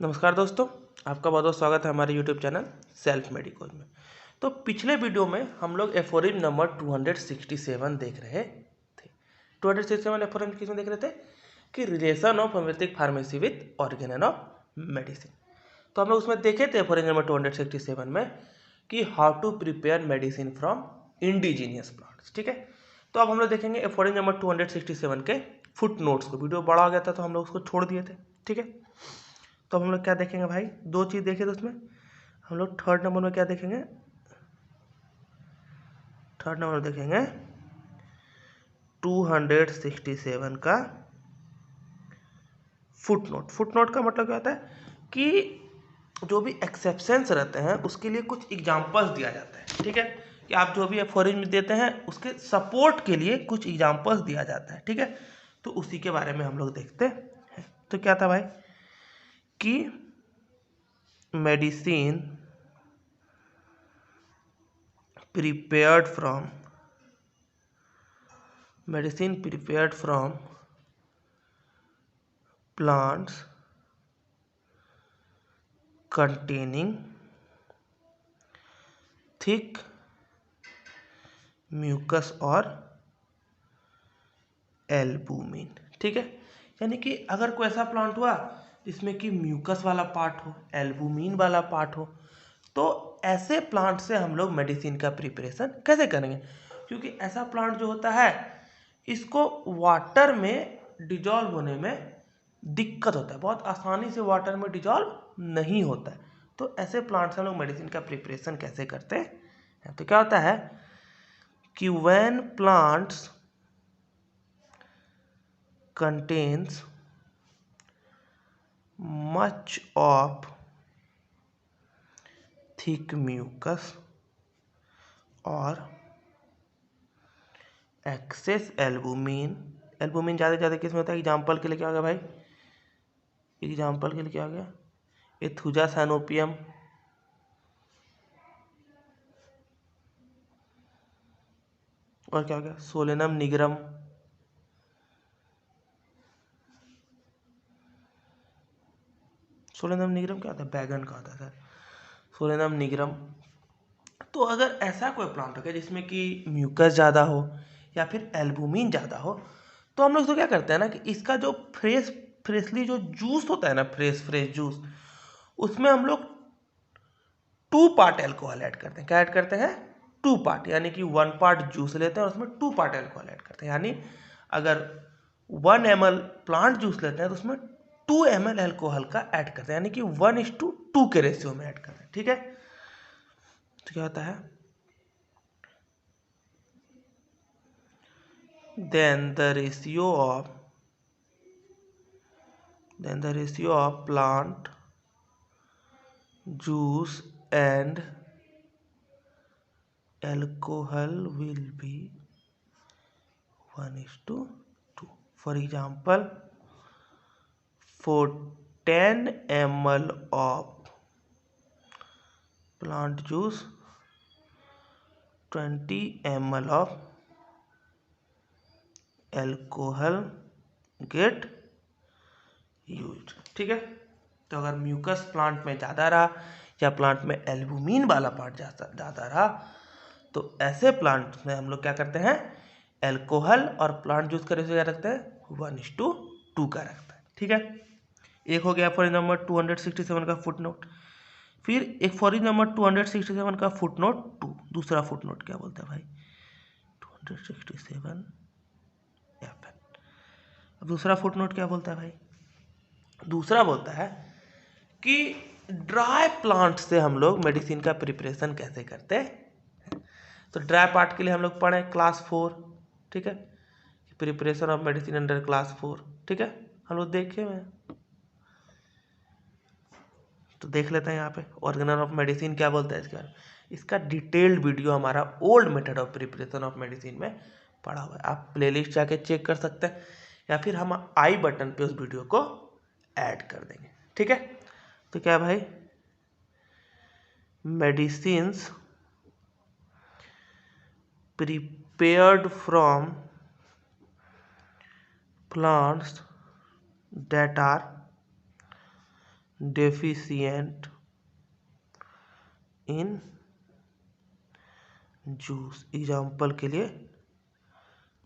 नमस्कार दोस्तों, आपका बहुत बहुत स्वागत है हमारे यूट्यूब चैनल सेल्फ मेडिकोज में। तो पिछले वीडियो में हम लोग एफोरिम नंबर 267 देख रहे थे। 267 एफोरिम किस में देख रहे थे कि relation of homeopathic pharmacy with organ of medicine. तो हम लोग उसमें देखे थे एफोरिम नंबर 267 में कि how to prepare medicine from indigenous plants. ठीक है, तो अब हम लोग देखेंगे एफोरिम नंबर 267 के फुट नोट्स को। वीडियो बड़ा हो गया था तो हम लोग उसको छोड़ दिए थे। ठीक है, तो हम लोग क्या देखेंगे भाई, दो चीज़ देखे थे उसमें। हम लोग थर्ड नंबर में क्या देखेंगे, थर्ड नंबर में देखेंगे 267 का फुट नोट। फुट नोट का मतलब क्या होता है कि जो भी एक्सेप्शंस रहते हैं उसके लिए कुछ एग्जांपल्स दिया जाता है। ठीक है, कि आप जो भी एफोरिज्म देते हैं उसके सपोर्ट के लिए कुछ एग्जांपल्स दिया जाता है। ठीक है, तो उसी के बारे में हम लोग देखते हैं। तो क्या था भाई कि medicine prepared from plants containing thick mucus और एल्बुमिन। ठीक है, यानी कि अगर कोई ऐसा प्लांट हुआ जिसमें कि म्यूकस वाला पार्ट हो, एल्बुमिन वाला पार्ट हो, तो ऐसे प्लांट से हम लोग मेडिसिन का प्रिपरेशन कैसे करेंगे। क्योंकि ऐसा प्लांट जो होता है इसको वाटर में डिजॉल्व होने में दिक्कत होता है, बहुत आसानी से वाटर में डिजॉल्व नहीं होता है। तो ऐसे प्लांट से हम लोग मेडिसिन का प्रिपरेशन कैसे करते हैं। तो क्या होता है कि when plants contains much of thick mucus और एक्सेस एल्बुमिन। एल्बुमिन ज़्यादा से ज़्यादा किस में होता है, एग्जाम्पल के लिए क्या हो गया भाई, एग्जाम्पल के लिए क्या हो गया, एथुजा सैनोपियम, और क्या हो गया, सोलेनम निगरम, सोलेनम निगरम क्या होता है, बैगन का होता है सर, सोलेनम निगरम। तो अगर ऐसा कोई प्लांट हो गया जिसमें कि म्यूकस ज़्यादा हो या फिर एल्बुमिन ज़्यादा हो, तो हम लोग तो क्या करते हैं ना कि इसका जो फ्रेशली जो जूस होता है ना, फ्रेश जूस, उसमें हम लोग 2 पार्ट एल्कोहल ऐड करते हैं। क्या ऐड करते हैं, 2 पार्ट, यानी कि 1 पार्ट जूस लेते हैं और उसमें 2 पार्ट एल्कोहल ऐड करते हैं। यानी अगर 1 ml प्लांट जूस लेते हैं तो उसमें 2 ml एल्कोहल का ऐड करते हैं, यानी कि 1:2 के रेशियो में ऐड करते हैं। ठीक है, तो क्या होता है, then the ratio of plant juice and alcohol will be 1:2. For example, for 10 ml of plant juice, 20 ml of alcohol get use. ठीक है, तो अगर म्यूकस प्लांट में ज़्यादा रहा या प्लांट में एल्बुमिन वाला पार्ट ज़्यादा रहा, तो ऐसे प्लांट में हम लोग क्या करते हैं, एल्कोहल और प्लांट जूस का रेशियो क्या रखते हैं, 1:2 का रखता है। ठीक है, एक हो गया फॉर नंबर 267 का फुट नोट। फिर एक फॉर नंबर 267 का फुट नोट 2, दूसरा फुट नोट क्या बोलता है भाई, 267 एफ। अब दूसरा फुट नोट क्या बोलता है भाई, दूसरा बोलता है कि ड्राई प्लांट से हम लोग मेडिसिन का प्रिपरेशन कैसे करते हैं। तो ड्राई पार्ट के लिए हम लोग पढ़े क्लास 4। ठीक है, preparation of medicine under class 4। ठीक है, हम लोग देखे हुए हैं, तो देख लेते हैं यहाँ पे ऑर्गेनल ऑफ मेडिसिन क्या बोलता है इसके बारे में। इसका डिटेल्ड वीडियो हमारा old method of preparation of medicine में पड़ा हुआ है, आप प्लेलिस्ट जाके चेक कर सकते हैं, या फिर हम आई बटन पे उस वीडियो को ऐड कर देंगे। ठीक है, तो क्या भाई, medicines prepared from plants that are deficient in juice, example के लिए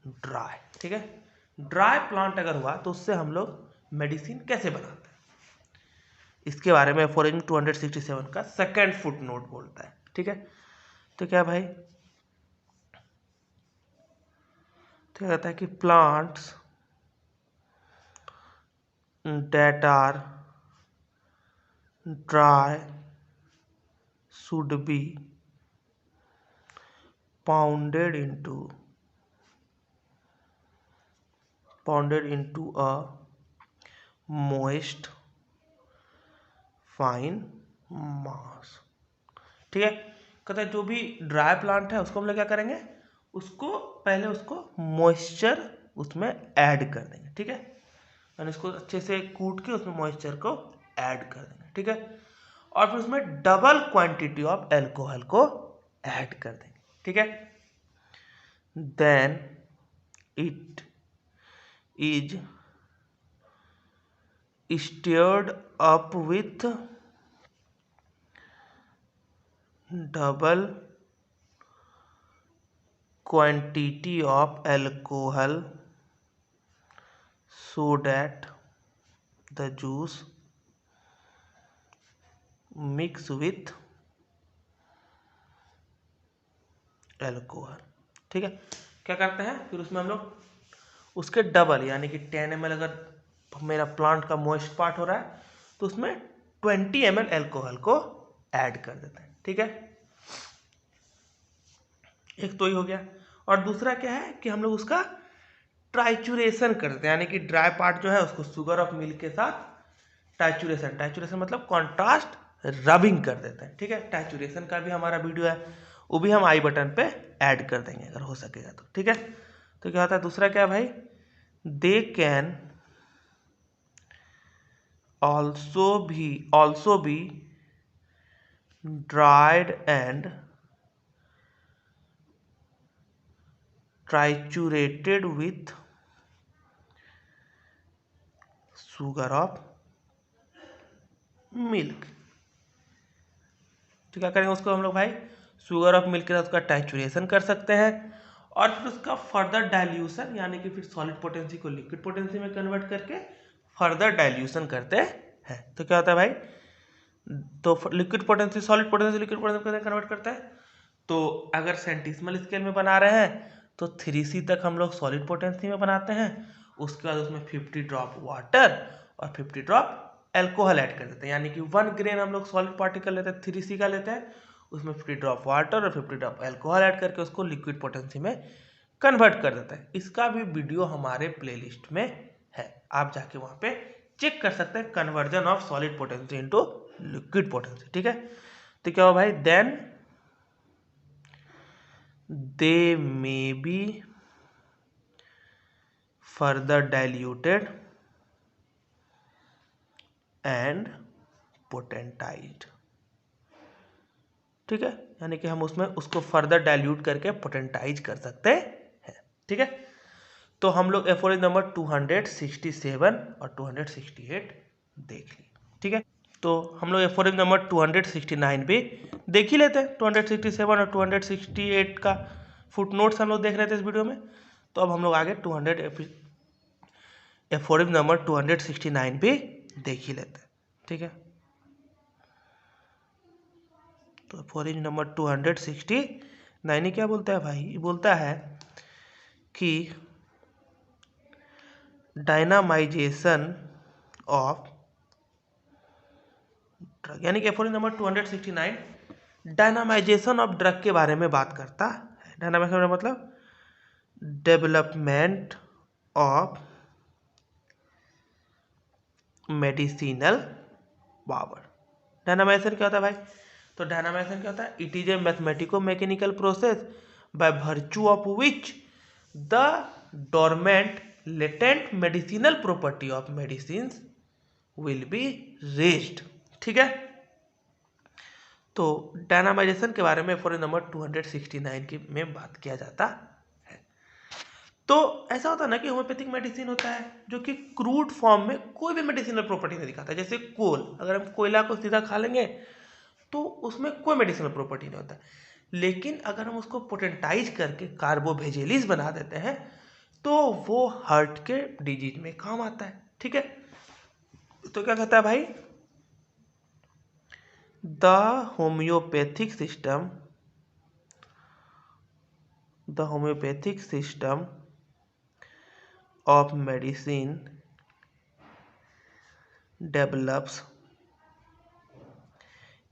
ड्राई। ठीक है, ड्राई प्लांट अगर हुआ तो उससे हम लोग मेडिसिन कैसे बनाते हैं, इसके बारे में एफोरिज्म 267 का सेकंड फुट नोट बोलता है। ठीक है, तो क्या भाई, तो कहता है कि plants that are dry should be pounded into a moist fine mass। ठीक है, कहते हैं जो भी ड्राई प्लांट है उसको हम लोग क्या करेंगे, उसको पहले उसको मॉइस्चर उसमें ऐड कर देंगे। ठीक है, यानी इसको अच्छे से कूट के उसमें मॉइस्चर को ऐड कर देंगे। ठीक है, और फिर उसमें डबल क्वांटिटी ऑफ एल्कोहल को ऐड कर देंगे। ठीक है, then it is stirred up with double quantity of alcohol so that the juice mix with alcohol। ठीक है, क्या करते हैं फिर उसमें हम लोग उसके डबल यानी कि 10 ml अगर मेरा प्लांट का मॉइस्ट पार्ट हो रहा है तो उसमें 20 ml एल्कोहल को ऐड कर देते हैं। ठीक है, एक तो ही हो गया, और दूसरा क्या है कि हम लोग उसका ट्राइचुरेशन करते हैं, यानी कि ड्राई पार्ट जो है उसको शुगर ऑफ मिल्क के साथ टाइचुरेशन मतलब कॉन्ट्रास्ट रबिंग कर देते हैं। ठीक है, टाइचुरेशन का भी हमारा वीडियो है, वो भी हम आई बटन पे ऐड कर देंगे अगर हो सकेगा तो। ठीक है, तो क्या होता है दूसरा क्या है भाई, they can also be dried and triturated with sugar of milk। तो क्या करेंगे उसको हम लोग भाई शुगर ऑफ मिल्क के साथ उसका टाइचुरेशन कर सकते हैं, और फिर उसका फर्दर डाइल्यूशन यानी कि फिर सॉलिड पोटेंसी को लिक्विड पोटेंसी में कन्वर्ट करके फर्दर डाइल्यूशन करते हैं। तो क्या होता है भाई, तो liquid potency solid potency liquid potency में कन्वर्ट करता है। तो अगर सेंटिसिमल स्केल में बना रहे हैं तो 3C तक हम लोग सॉलिड पोटेंसी में बनाते हैं, उसके बाद उसमें 50 ड्रॉप वाटर और 50 ड्रॉप एल्कोहल ऐड कर देते हैं, यानी कि 1 ग्रेन हम लोग सॉलिड पार्टिकल लेते हैं 3C का लेते हैं, उसमें 50 ड्रॉप वाटर और 50 ड्रॉप एल्कोहल ऐड करके उसको लिक्विड पोटेंसी में कन्वर्ट कर देता है। इसका भी वीडियो हमारे प्लेलिस्ट में है, आप जाके वहाँ पे चेक कर सकते हैं, conversion of solid potency into liquid potency. ठीक है, तो क्या हो भाई, then they may be further diluted and potentized. ठीक है, यानी कि हम उसमें उसको फर्दर डाइल्यूट करके पोटेंटाइज कर सकते हैं। ठीक है, तो हम लोग एफोरिज्म नंबर 267 और 268 देख लिए। ठीक है, तो हम लोग एफोरिज्म नंबर 269 भी देख ही लेते हैं। 267 और 268 का फुट नोट्स हम लोग देख रहे थे इस वीडियो में, तो अब हम लोग आगे एफोरिज्म नंबर 269 भी देख ही लेते हैं। ठीक है, तो एफोरिज्म नंबर 269 क्या बोलता है भाई, बोलता है कि डायनामाइजेशन ऑफ ड्रग, यानी कि aphorism number 269 dynamization of drug के बारे में बात करता है। डायनामाइजेशन मतलब development of medicinal power. Dynamization क्या होता है भाई, तो डायनामाइजेशन क्या होता है, it is a mathematico mechanical process by virtue of which the dormant latent medicinal property of medicine will be raised. ठीक है, तो डायनामाइजेशन के बारे में एफोरिज्म नंबर 269 की में बात किया जाता है। तो ऐसा होता है ना कि होम्योपैथिक मेडिसिन होता है जो कि क्रूड फॉर्म में कोई भी मेडिसिनल प्रॉपर्टी नहीं दिखाता, जैसे कोल, अगर हम कोयला को सीधा खा लेंगे तो उसमें कोई मेडिसिनल प्रॉपर्टी नहीं होता। लेकिन अगर हम उसको पोटेंटाइज करके कार्बोवेजिलिस बना देते हैं तो वो हार्ट के डिजीज में काम आता है। ठीक है, तो क्या कहता है भाई, the homeopathic system of medicine develops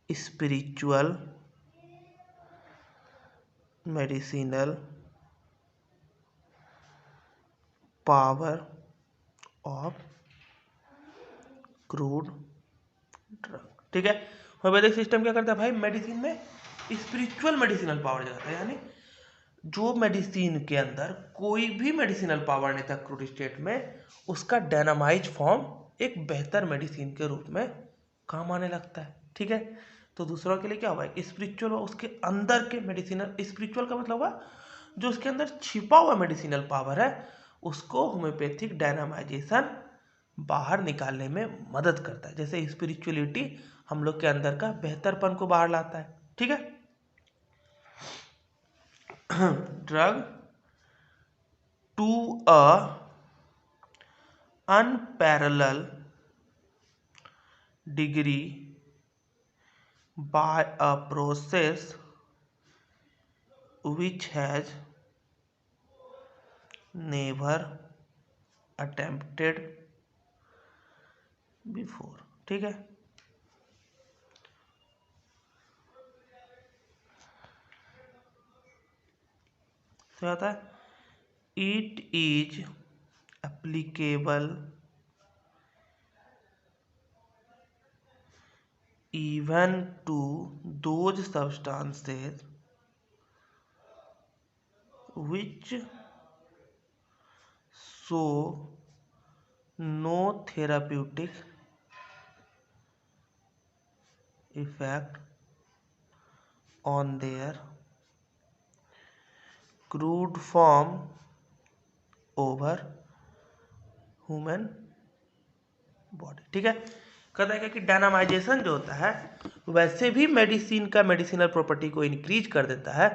spiritual medicinal power of crude drug। ठीक है, होम्योपैथिक सिस्टम क्या करता है भाई, मेडिसिन में स्पिरिचुअल मेडिसिनल पावर जगाता है, यानी जो मेडिसिन के अंदर कोई भी मेडिसिनल पावर नहीं था क्रूड स्टेट में, उसका डायनामाइज फॉर्म एक बेहतर मेडिसिन के रूप में काम आने लगता है। ठीक है, तो दूसरों के लिए क्या हुआ, स्पिरिचुअल, उसके अंदर के मेडिसिनल, स्पिरिचुअल का मतलब हुआ जो उसके अंदर छिपा हुआ मेडिसिनल पावर है उसको होम्योपैथिक डायनामाइजेशन बाहर निकालने में मदद करता है। जैसे स्पिरिचुअलिटी हम लोग के अंदर का बेहतरपन को बाहर लाता है। ठीक है, drug to a unparalleled degree by a process which has never attempted before। ठीक है, क्या होता है, it is applicable even to those substances which show no therapeutic effect on their crude form over human body. ठीक है, कहता है कि डायनामाइजेशन जो होता है वैसे भी मेडिसिन का मेडिसिनल प्रॉपर्टी को इंक्रीज कर देता है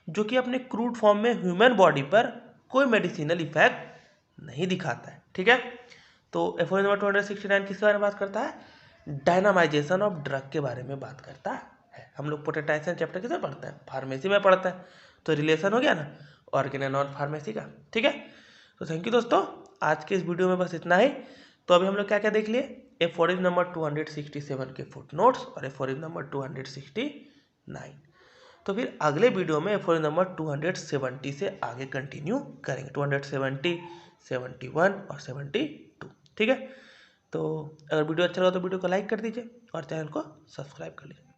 जो कि अपने क्रूड फॉर्म में ह्यूमन बॉडी पर कोई मेडिसिनल इफेक्ट नहीं दिखाता है। ठीक है, तो एफओ नंबर 269 किस बारे में बात करता है, डायनामाइजेशन ऑफ ड्रग के बारे में बात करता है। हम लोग पोटेंटाइजेशन चैप्टर किसमें पढ़ते हैं, फार्मेसी में पढ़ते हैं, तो रिलेशन हो गया ना ऑर्गेन एंड नॉन फार्मेसी का। ठीक है, तो थैंक यू दोस्तों, आज के इस वीडियो में बस इतना ही। तो अभी हम लोग क्या क्या देख लिए, एफोरिज्म नंबर 267 के फुटनोट्स और एफोरिज्म नंबर 269। तो फिर अगले वीडियो में एफोरिज्म नंबर 270 से आगे कंटिन्यू करेंगे, 270, 71 और 72। ठीक है, तो अगर वीडियो अच्छा लगा तो वीडियो को लाइक कर दीजिए और चैनल को सब्सक्राइब कर लीजिए।